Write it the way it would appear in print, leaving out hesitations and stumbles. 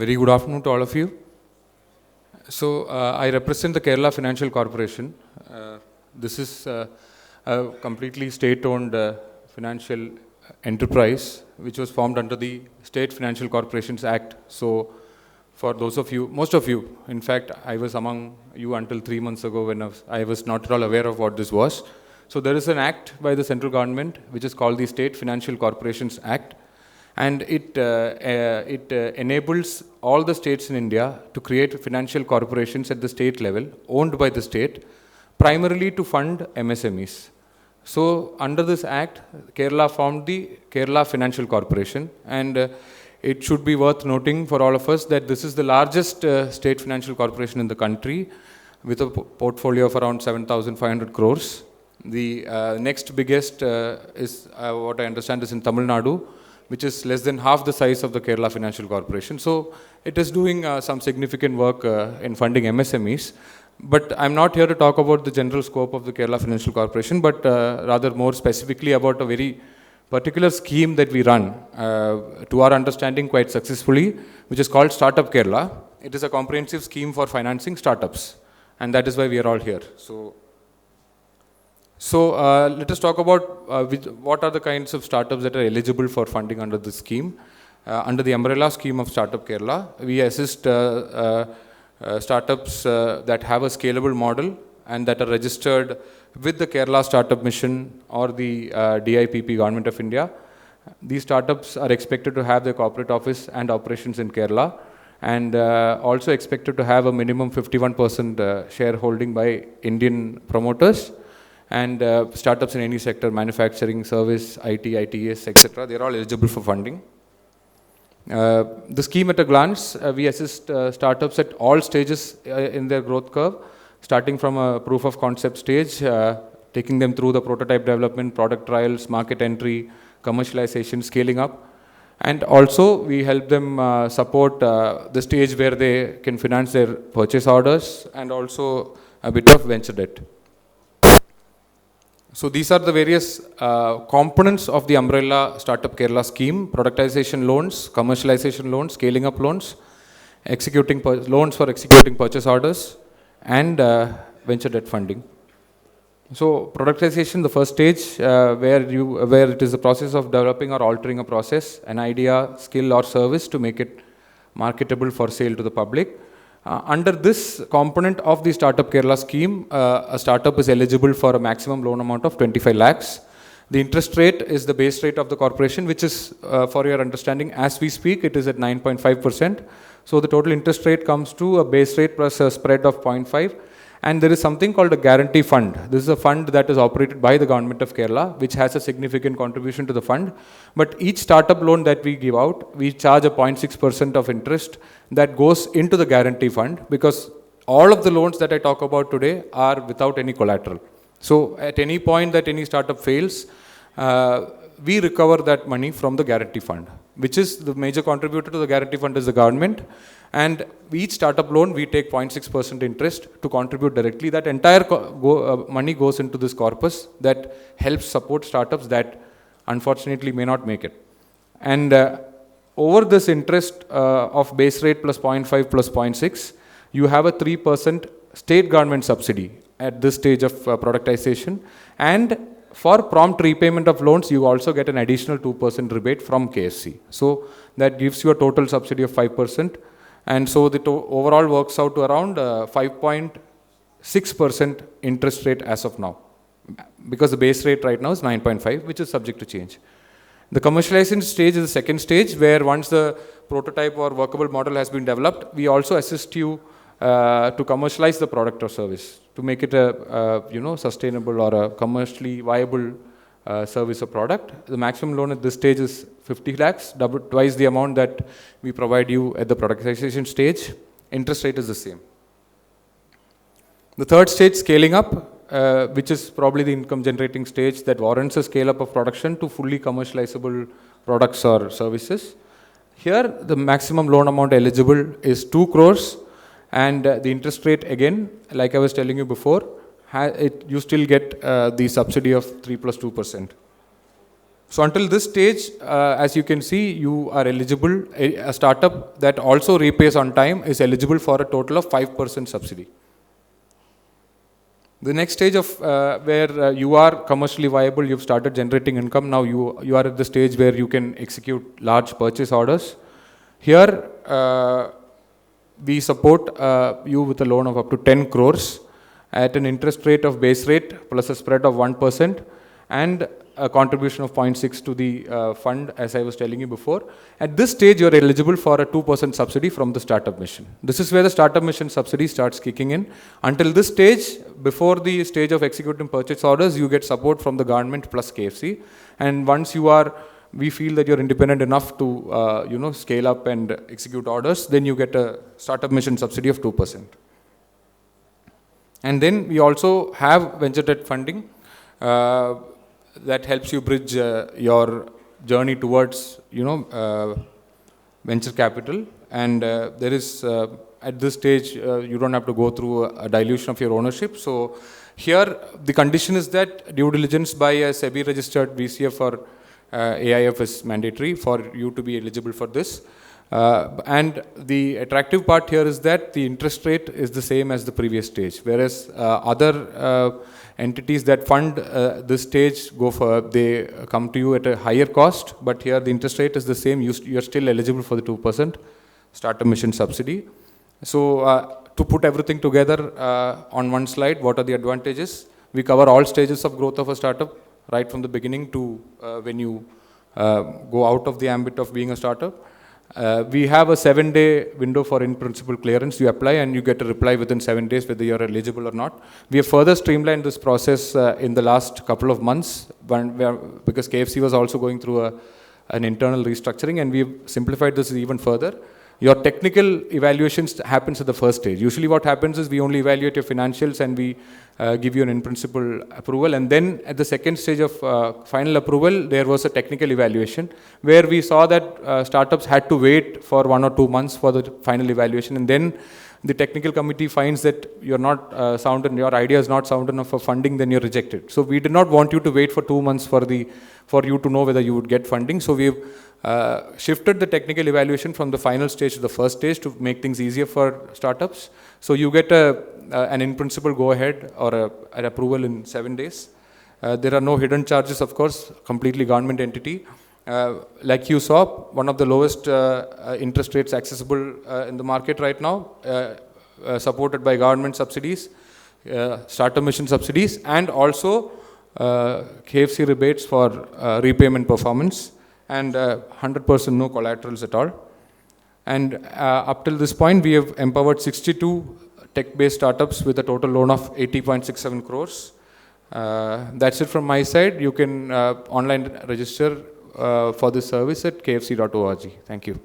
Very good afternoon to all of you. So, I represent the Kerala Financial Corporation. This is a completely state-owned financial enterprise which was formed under the State Financial Corporations Act. So, for those of you, most of you, in fact, I was among you until 3 months ago when I was not at all aware of what this was. So, there is an act by the central government which is called the State Financial Corporations Act. And it enables all the states in India to create financial corporations at the state level, owned by the state, primarily to fund MSMEs. So, under this act, Kerala formed the Kerala Financial Corporation, and it should be worth noting for all of us that this is the largest state financial corporation in the country, with a portfolio of around 7,500 crores. The next biggest is, what I understand, is in Tamil Nadu, which is less than half the size of the Kerala Financial Corporation. So it is doing some significant work in funding MSMEs. But I'm not here to talk about the general scope of the Kerala Financial Corporation, but rather more specifically about a very particular scheme that we run, to our understanding quite successfully, which is called Startup Kerala. It is a comprehensive scheme for financing startups, and that is why we are all here. So let us talk about what are the kinds of startups that are eligible for funding under this scheme. Under the umbrella scheme of Startup Kerala, we assist startups that have a scalable model and that are registered with the Kerala Startup Mission or the DIPP, Government of India. These startups are expected to have their corporate office and operations in Kerala, and also expected to have a minimum 51% shareholding by Indian promoters. And startups in any sector, manufacturing, service, IT, ITES, etc., they're all eligible for funding. The scheme at a glance, we assist startups at all stages in their growth curve, starting from a proof of concept stage, taking them through the prototype development, product trials, market entry, commercialization, scaling up. And also, we help them support the stage where they can finance their purchase orders and also a bit of venture debt. So these are the various components of the umbrella Startup Kerala scheme: productization loans, commercialization loans, scaling up loans, loans for executing purchase orders, and venture debt funding. So productization, the first stage, where it is the process of developing or altering a process, an idea, skill or service to make it marketable for sale to the public. Under this component of the Startup Kerala scheme, a startup is eligible for a maximum loan amount of 25 lakhs. The interest rate is the base rate of the corporation, which is, for your understanding, as we speak, it is at 9.5%. So the total interest rate comes to a base rate plus a spread of 0.5. And there is something called a guarantee fund. This is a fund that is operated by the Government of Kerala, which has a significant contribution to the fund. But each startup loan that we give out, we charge a 0.6% of interest that goes into the guarantee fund, because all of the loans that I talk about today are without any collateral. So at any point that any startup fails, we recover that money from the guarantee fund, which is the major contributor to the guarantee fund is the government. And each startup loan, we take 0.6% interest to contribute directly. That entire money goes into this corpus that helps support startups that unfortunately may not make it. And over this interest of base rate plus 0.5 plus 0.6, you have a 3% state government subsidy at this stage of productization. And for prompt repayment of loans, you also get an additional 2% rebate from KSC. So that gives you a total subsidy of 5%. And so the overall works out to around 5.6% interest rate as of now, because the base rate right now is 9.5, which is subject to change. The commercialization stage is the second stage, where once the prototype or workable model has been developed, we also assist you to commercialize the product or service, to make it a sustainable or a commercially viable service or product. The maximum loan at this stage is 50 lakhs, twice the amount that we provide you at the productization stage. Interest rate is the same. The third stage, scaling up, which is probably the income generating stage that warrants a scale up of production to fully commercializable products or services. Here, the maximum loan amount eligible is 2 crores, and the interest rate, again, like I was telling you before, you still get the subsidy of 3 plus 2%. So until this stage, as you can see, you are eligible. A startup that also repays on time is eligible for a total of 5% subsidy. The next stage of where you are commercially viable, you've started generating income. Now you are at the stage where you can execute large purchase orders. Here, we support you with a loan of up to 10 crores at an interest rate of base rate plus a spread of 1% and a contribution of 0.6 to the fund, as I was telling you before. At this stage, you are eligible for a 2% subsidy from the Startup Mission. This is where the Startup Mission subsidy starts kicking in. Until this stage, before the stage of executing purchase orders, you get support from the government plus KFC. And once we feel that you're independent enough to scale up and execute orders, then you get a Startup Mission subsidy of 2%. And then we also have venture debt funding that helps you bridge your journey towards venture capital. And there is at this stage you don't have to go through a dilution of your ownership. So here the condition is that due diligence by a SEBI registered VCF or AIF is mandatory for you to be eligible for this. And the attractive part here is that the interest rate is the same as the previous stage, whereas other entities that fund this stage they come to you at a higher cost, but here the interest rate is the same. You are still eligible for the 2% Startup Mission subsidy. So to put everything together on one slide, what are the advantages? We cover all stages of growth of a startup, right from the beginning to when you go out of the ambit of being a startup. We have a 7-day window for in-principle clearance. You apply and you get a reply within 7 days whether you are eligible or not. We have further streamlined this process in the last couple of months because KFC was also going through an internal restructuring, and we've simplified this even further. Your technical evaluations happens at the first stage. Usually what happens is we only evaluate your financials and we give you an in-principle approval. And then at the second stage of final approval, there was a technical evaluation where we saw that startups had to wait for 1 or 2 months for the final evaluation. And then the technical committee finds that you're not sound and your idea is not sound enough for funding, then you're rejected. So we did not want you to wait for 2 months for you to know whether you would get funding. So we've shifted the technical evaluation from the final stage to the first stage to make things easier for startups. So you get an in-principle go-ahead or an approval in 7 days. There are no hidden charges, of course, completely government entity. Like you saw, one of the lowest interest rates accessible in the market right now, supported by government subsidies, Startup Mission subsidies, and also KFC rebates for repayment performance, and 100% no collaterals at all. And up till this point, we have empowered 62 tech-based startups with a total loan of 80.67 crores. That's it from my side. You can online register for this service at kfc.org. Thank you.